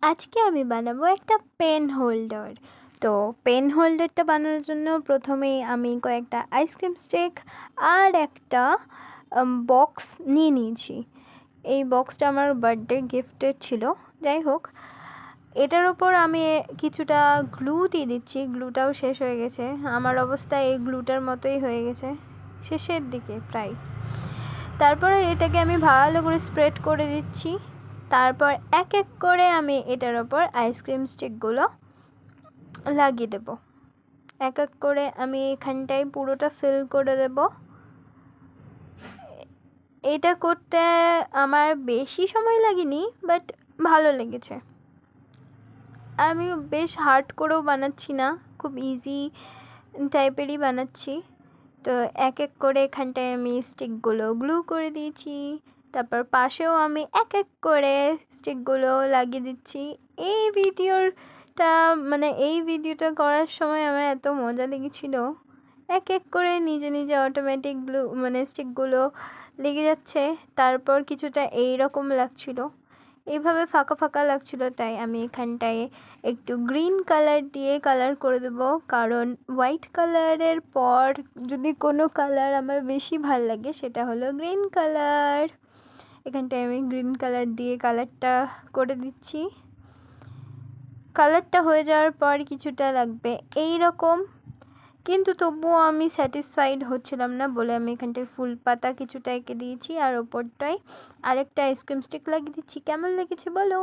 আজকে আমি বানাবো একটা পেন হোল্ডার। তো পেন হোল্ডারটা বানানোর জন্য প্রথমেই আমি কয়েকটা আইসক্রিম স্টিক আর একটা বক্স নিয়ে নিয়েছি। এই বক্সটা আমার বার্থডে গিফটের ছিল। যাই হোক, এটার ওপর আমি কিছুটা গ্লু দিয়ে দিচ্ছি। গ্লুটাও শেষ হয়ে গেছে। আমার অবস্থা এই গ্লুটার মতোই হয়ে গেছে, শেষের দিকে প্রায়। তারপরে এটাকে আমি ভালো করে স্প্রেড করে দিচ্ছি। তারপর এক এক করে আমি এটার ওপর আইসক্রিম স্টিকগুলো লাগিয়ে দেব। এক এক করে আমি এখানটায় পুরোটা ফিল করে দেব। এটা করতে আমার বেশি সময় লাগেনি, বাট ভালো লেগেছে। আমি বেশ হার্ড করেও বানাচ্ছি না, খুব ইজি টাইপেরই বানাচ্ছি। তো এক এক করে এখানটায় আমি স্টিকগুলো গ্লু করে দিয়েছি। তারপর পাশেও আমি এক এক করে স্টিকগুলো লাগিয়ে দিচ্ছি। এই ভিডিওটা করার সময় আমার এত মজা লেগেছিল। এক এক করে নিজে নিজে অটোমেটিক গ্লু স্টিকগুলো লেগে যাচ্ছে। তারপর কিছুটা এইরকম লাগছিল, এইভাবে ফাঁকা ফাঁকা লাগছিল। তাই আমি এখানটায় একটু গ্রিন কালার দিয়ে কালার করে দেবো, কারণ হোয়াইট কালারের পর যদি কোনো কালার আমার বেশি ভাল লাগে সেটা হলো গ্রিন কালার। এখানটায় আমি গ্রিন কালার দিয়ে কালারটা করে দিচ্ছি। কালারটা হয়ে যাওয়ার পর কিছুটা লাগবে এই রকম, কিন্তু তবুও আমি স্যাটিসফাইড হচ্ছিলাম না বলে আমি এখানটায় ফুল পাতা কিছুটা এঁকে দিয়েছি আর ওপরটায় আরেকটা আইসক্রিম স্টিক লাগিয়ে দিচ্ছি। কেমন লেগেছে বলো।